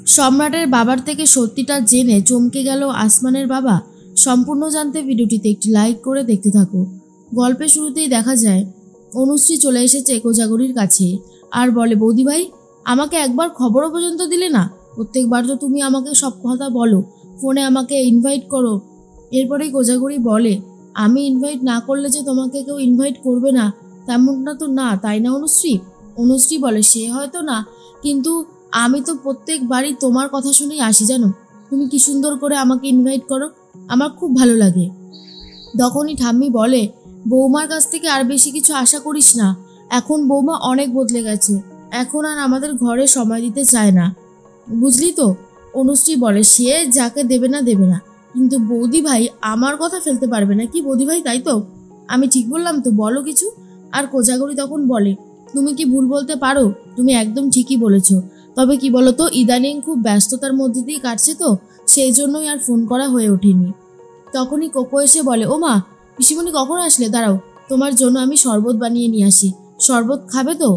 সম্রাটের বাবার থেকে সত্যিটা জেনে চমকে গেল আসমানের বাবা। সম্পূর্ণ জানতে ভিডিওটিতে একটি লাইক করে দেখতে থাকো। গল্পের শুরুতেই দেখা যায় অনুশ্রী চলে এসেছে কোজাগরীর কাছে আর বলে, বৌদি ভাই, আমাকে একবার খবরও পর্যন্ত দিলে না। প্রত্যেকবার তো তুমি আমাকে সব কথা বলো, ফোনে আমাকে ইনভাইট করো। এরপরেই কোজাগরী বলে, আমি ইনভাইট না করলে যে তোমাকে কেউ ইনভাইট করবে না তেমনটা তো না, তাই না অনুশ্রী? অনুশ্রী বলে, সে হয়তো না, কিন্তু আমি তো প্রত্যেকবারই তোমার কথা শুনেই আসি, জানো। তুমি কি সুন্দর করে আমাকে ইনভাইট করো, আমার খুব ভালো লাগে। তখনই ঠাম্মি বলে, বৌমার কাছ থেকে আর বেশি কিছু আশা করিস না। এখন বৌমা অনেক বদলে গেছে, এখন আর আমাদের ঘরে সময় দিতে চায় না, বুঝলি তো। অনুশ্রী বলে, সে যাকে দেবে না দেবে না, কিন্তু বৌদি ভাই আমার কথা ফেলতে পারবে না কি বৌদি ভাই, তাই তো? আমি ঠিক বললাম তো, বলো কিছু। আর কোজাগরী তখন বলে, তুমি কি ভুল বলতে পারো? তুমি একদম ঠিকই বলেছ। তবে কি বলো তো, ইদানিং খুব ব্যস্ততার মধ্যে দিয়ে কাটছে তো, সেই জন্যই আর ফোন করা হয়ে ওঠেনি। তখনই কোকো এসে বলে, ও মা, পিসিমণি কখন আসলে? দাঁড়াও, তোমার জন্য আমি শরবত বানিয়ে নিয়ে আসি। শরবত খাবে তো?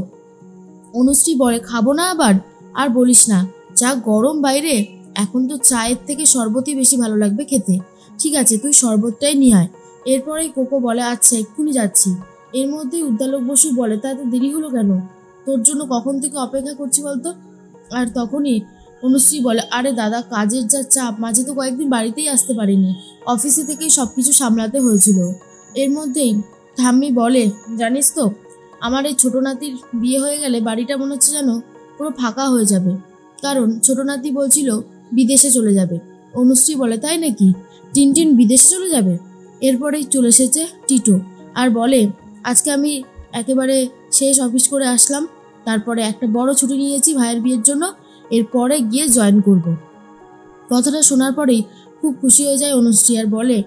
অনুশ্রী বলে, খাবো না আবার? আর বলিস না, যা গরম বাইরে, এখন তো চায়ের থেকে শরবতই বেশি ভালো লাগবে খেতে। ঠিক আছে, তুই শরবতটাই নিয়ে আয়। এরপরেই কোকো বলে, আচ্ছা এক্ষুনি যাচ্ছি। এর মধ্যেই উদ্দালক বসু বলে, তা এত দেরি হলো কেন? তোর জন্য কখন থেকে অপেক্ষা করছি বলতো। আর তখনই অনুশ্রী বলে, আরে দাদা, কাজের যা চাপ, মাঝে তো কয়েকদিন বাড়িতেই আসতে পারিনি, অফিসে থেকেই সব কিছু সামলাতে হয়েছিল। এর মধ্যেই ঠাম্মি বলে, জানিস তো, আমার এই ছোটো নাতির বিয়ে হয়ে গেলে বাড়িটা মনে হচ্ছে যেন পুরো ফাঁকা হয়ে যাবে, কারণ ছোটো নাতি বলছিল বিদেশে চলে যাবে। অনুশ্রী বলে, তাই নাকি? টিনটিন বিদেশে চলে যাবে? এরপরেই চলে এসেছে টিটো আর বলে, আজকে আমি একেবারে শেষ অফিস করে আসলাম, তারপরে একটা বড় ছুটি নিয়েছি ভাইয়ের বিয়ের জন্য, এরপরে গিয়ে জয়েন করব। কথাটা শোনার পরেই খুব খুশি হয়ে যায় অনুশ্রী আর বলে,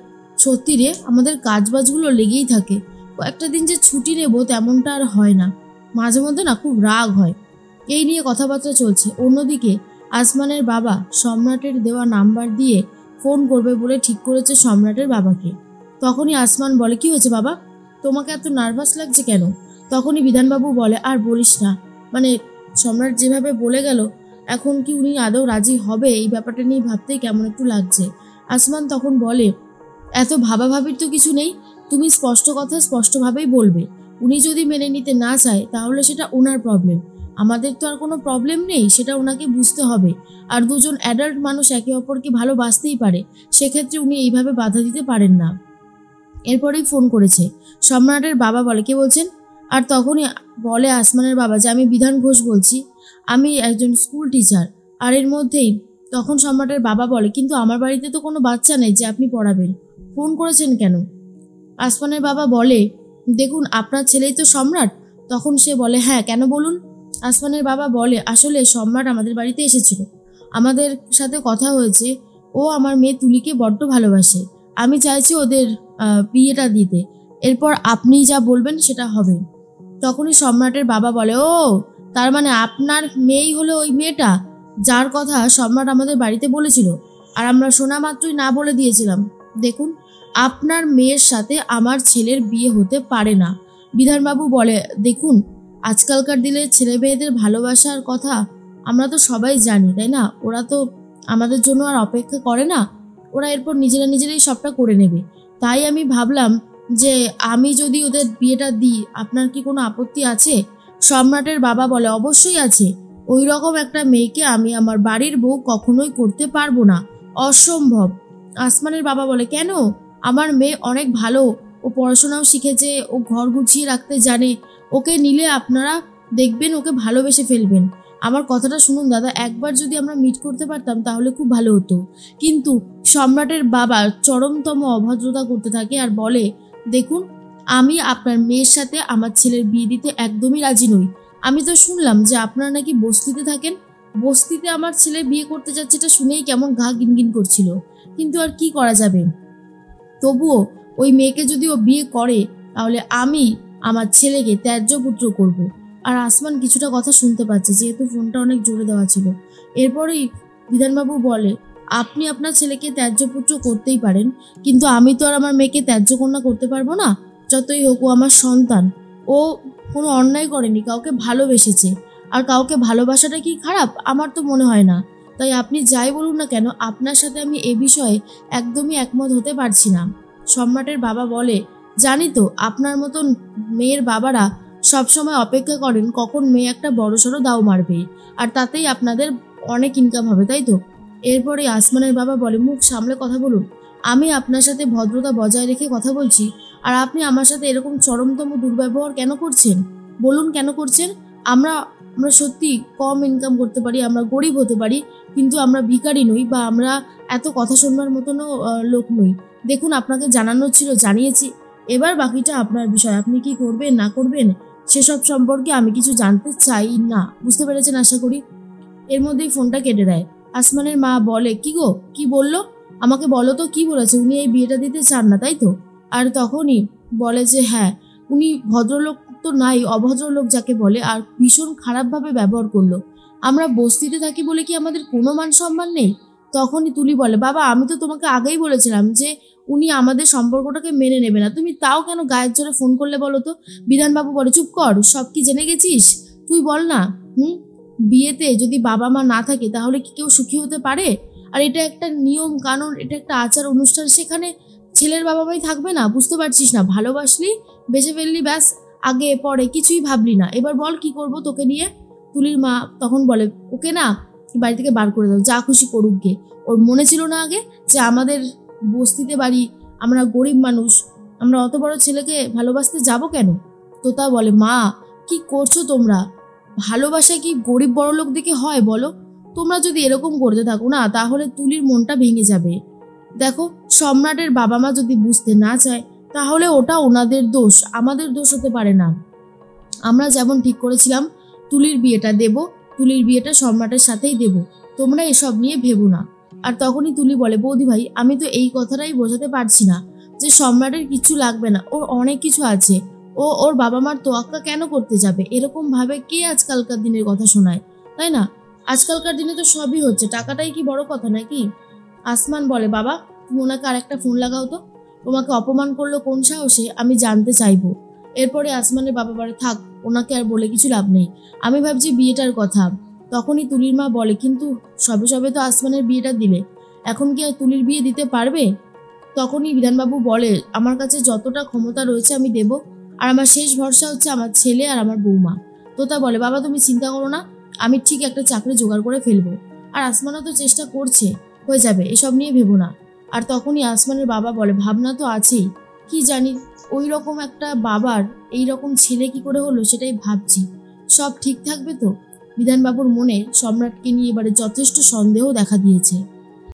সত্যি রে, আমাদের কাজবাজগুলো লেগেই থাকে, কয়েকটা দিন যে ছুটি নেব তেমনটা আর হয় না, মাঝে মধ্যে না খুব রাগ হয়। এই নিয়ে কথাবার্তা চলছে। অন্যদিকে আসমানের বাবা সম্রাটের দেওয়া নাম্বার দিয়ে ফোন করবে বলে ঠিক করেছে সম্রাটের বাবাকে। তখনই আসমান বলে, কি হয়েছে বাবা, তোমাকে এত নার্ভাস লাগছে কেন? তখনই বিধানবাবু বলে, আর বলিস না, মানে সম্রাট যেভাবে বলে গেল, এখন কি উনি আদৌ রাজি হবে এই ব্যাপারটা নিয়ে ভাবতেই কেমন একটু লাগছে। আসমান তখন বলে, এত ভাবাভাবির তো কিছু নেই, তুমি স্পষ্ট কথা স্পষ্টভাবেই বলবে। উনি যদি মেনে নিতে না চায় তাহলে সেটা ওনার প্রবলেম, আমাদের তো আর কোনো প্রবলেম নেই, সেটা ওনাকে বুঝতে হবে। আর দুজন অ্যাডাল্ট মানুষ একে অপরকে ভালোবাসতেই পারে, সেক্ষেত্রে উনি এইভাবে বাধা দিতে পারেন না। এরপরেই ফোন করেছে সম্রাটের বাবা। বলে, কে বলছেন? আর তখনই বলে আসমানের বাবা যে, আমি বিধান ঘোষ বলছি, আমি একজন স্কুল টিচার। আর এর মধ্যেই তখন সম্রাটের বাবা বলে, কিন্তু আমার বাড়িতে তো কোনো বাচ্চা নেই যে আপনি পড়াবেন, ফোন করেছেন কেন? আসমানের বাবা বলে, দেখুন, আপনার ছেলেই তো সম্রাট। তখন সে বলে, হ্যাঁ, কেন বলুন। আসমানের বাবা বলে, আসলে সম্রাট আমাদের বাড়িতে এসেছিল, আমাদের সাথে কথা হয়েছে, ও আমার মেয়ে তুলিকে বড্ড ভালোবাসে, আমি চাইছি ওদের বিয়েটা দিতে, এরপর আপনি যা বলবেন সেটা হবে। তখনই সম্রাটের বাবা বলে, ও, তার মানে আপনার মেয়েই হলো ওই মেয়েটা যার কথা সম্রাট আমাদের বাড়িতে বলেছিল, আর আমরা শোনা মাত্রই না বলে দিয়েছিলাম। দেখুন, আপনার মেয়ের সাথে আমার ছেলের বিয়ে হতে পারে না। বিধানবাবু বলে, দেখুন, আজকালকার দিনে ছেলে মেয়েদের ভালোবাসার কথা আমরা তো সবাই জানি, তাই না? ওরা তো আমাদের জন্য আর অপেক্ষা করে না, ওরা এরপর নিজেরাই সবটা করে নেবে। তাই আমি ভাবলাম যে আমি যদি ওদের বিয়েটা দিই, আপনার কি কোনো আপত্তি আছে? সম্রাটের বাবা বলে, অবশ্যই আছে, ওই রকম একটা মেয়েকে আমি আমার বাড়ির বউ কখনোই করতে পারবো না, অসম্ভব। আসমানের বাবা বলে, কেন? আমার মেয়ে অনেক ভালো, ও পড়াশোনাও শিখেছে, ও ঘর গুছিয়ে রাখতে জানে, ওকে নিলে আপনারা দেখবেন ওকে ভালোবেসে ফেলবেন। আমার কথাটা শুনুন দাদা, একবার যদি আমরা মিট করতে পারতাম তাহলে খুব ভালো হতো। কিন্তু সম্রাটের বাবা চরমতম অভদ্রতা করতে থাকে আর বলে, দেখুন, আমি আপনার মেয়ের সাথে আমার ছেলের বিয়ে দিতে একদমই রাজি নই। আমি তো শুনলাম যে আপনারা নাকি বস্তিতে থাকেন, বস্তিতে আমার ছেলে বিয়ে করতে যাচ্ছে, এটা শুনেই কেমন গা গিনগিন করছিল, কিন্তু আর কি করা যাবে। তবুও ওই মেয়েকে যদি ও বিয়ে করে তাহলে আমি আমার ছেলেকে ত্যায্য পুত্র করব। আর আসমান কিছুটা কথা শুনতে পাচ্ছে, যেহেতু ফোনটা অনেক জোরে দেওয়া ছিল। এরপরেই বিধানবাবু বলে, আপনি আপনার ছেলেকে ত্যায্য পুত্র করতেই পারেন, কিন্তু আমি তো আর আমার মেয়েকে ত্যায্য কন্যা করতে পারবো না। যতই হোক, ও আমার সন্তান, ও কোনো অন্যায় করেনি, কাউকে ভালোবেসেছে। আর কাউকে ভালোবাসাটা কি খারাপ? আমার তো মনে হয় না। তাই আপনি যাই বলুন না কেন, আপনার সাথে আমি এ বিষয়ে একদমই একমত হতে পারছি না। সম্রাটের বাবা বলে, জানি তো আপনার মতন মেয়ের বাবারা সবসময় অপেক্ষা করেন কখন মেয়ে একটা বড়সড় দাও মারবে, আর তাতেই আপনাদের অনেক ইনকাম হবে, তাই তো? এরপরে আসমানের বাবা বলে, মুখ সামলে কথা বলুন। আমি আপনার সাথে ভদ্রতা বজায় রেখে কথা বলছি, আর আপনি আমার সাথে এরকম চরমতম দুর্ব্যবহার কেন করছেন? বলুন কেন করছেন? আমরা আমরা সত্যি কম ইনকাম করতে পারি, আমরা গরিব হতে পারি, কিন্তু আমরা ভিখারি নই, বা আমরা এত কথা শুনবার মতনও লোক নই। দেখুন, আপনাকে জানানো ছিল, জানিয়েছি। এবার বাকিটা আপনার বিষয়, আপনি কি করবেন না করবেন সেসব সম্পর্কে আমি কিছু জানতে চাই না। বুঝতে পেরেছেন আশা করি? এর মধ্যেই ফোনটা কেটে দেয়। আসমানের মা বলে, কি গো, কি বললো? আমাকে বলো তো, কি বলেছে? উনি এই বিয়েটা দিতে চান না, তাই তো? আর তখনই বলে যে হ্যাঁ, উনি ভদ্রলোক তো নাই, অভদ্রলোক যাকে বলে, আর ভীষণ খারাপভাবে ব্যবহার করলো। আমরা বস্তিতে থাকি বলে কি আমাদের কোনো মান সম্মান নেই? তখনই তুলি বলে, বাবা আমি তো তোমাকে আগেই বলেছিলাম যে উনি আমাদের সম্পর্কটাকে মেনে নেবে না, তুমি তাও কেন গায়ের জোরে ফোন করলে বলো তো? বিধানবাবু বলে, চুপ কর, সব কি জেনে গেছিস? তুই বল না। বিয়েতে যদি বাবা মা না থাকে তাহলে কি কেউ সুখী হতে পারে? আর এটা একটা নিয়ম কানুন, এটা একটা আচার অনুষ্ঠান, সেখানে ছেলের বাবা মাই থাকবে না? বুঝতে পারছিস না? ভালোবাসলি, বেঁচে ফেললি, ব্যাস, আগে পরে কিছুই ভাবলি না। এবার বল কি করব তোকে নিয়ে? তুলির মা তখন বলে, ওকে না বাড়ি থেকে বার করে দাও, যা খুশি করুক গে। ওর মনে ছিল না আগে যে আমাদের বস্তিতে বাড়ি, আমরা গরিব মানুষ, আমরা অত বড় ছেলেকে ভালোবাসতে যাব কেন? তোতা বলে, মা কি করছো তোমরা? ভালোবাসা কি গরিব বড় লোক দেখে হয় বলো? তোমরা যদি এরকম করতে থাকো না, তাহলে তুলির মনটা ভেঙে যাবে। দেখো, সম্রাটের বাবা মা যদি বুঝতে না চায় তাহলে ওটা ওনাদের দোষ, আমাদের দোষ হতে পারে না। আমরা যেমন ঠিক করেছিলাম তুলির বিয়েটা দেব, তুলির বিয়েটা সম্রাটের সাথেই দেব, তোমরা এসব নিয়ে ভেবো না। আর তখনই তুলি বলে, বৌদি ভাই, আমি তো এই কথাটাই বোঝাতে পারছি না যে সম্রাটের কিছু লাগবে না, ওর অনেক কিছু আছে, ও ওর বাবা মার তোয়াক্কা কেন করতে যাবে? এরকম ভাবে কে আজকালকার দিনের কথা শোনায়, তাই না? আজকালকার দিনে তো সবই হচ্ছে, টাকাটাই কি বড় কথা নাকি? আসমান বলে, বাবা তুমি ওনাকে আর একটা ফোন লাগাও তো, তোমাকে অপমান করলো কোন সাহসে, আমি জানতে চাইবো। এরপরে আসমানের বাবা বলে, থাক, ওনাকে আর বলে কিছু লাভ নেই, আমি ভাবছি বিয়েটার কথা। তখনই তুলির মা বলে, কিন্তু সবে সবে তো আসমানের বিয়েটা দিলে, এখন কি আর তুলির বিয়ে দিতে পারবে? তখনই বিধানবাবু বলে, আমার কাছে যতটা ক্ষমতা রয়েছে আমি দেব, আর আমার শেষ ভরসা হচ্ছে আমার ছেলে আর আমার বৌমা। তোতা বলে, বাবা তুমি চিন্তা করো না, আমি ঠিক একটা চাকরি জোগাড় করে ফেলবো, আর আসমানও তো চেষ্টা করছে, হয়ে যাবে, এসব নিয়ে ভেবো না। আর তখনই আসমানের বাবা বলে, ভাবনা তো আছেই, কি জানি ওই রকম একটা বাবার এই রকম ছেলে কি করে হলো সেটাই ভাবছি, সব ঠিক থাকবে তো? বিধানবাবুর মনে সম্রাটকে নিয়ে এবারে যথেষ্ট সন্দেহ দেখা দিয়েছে।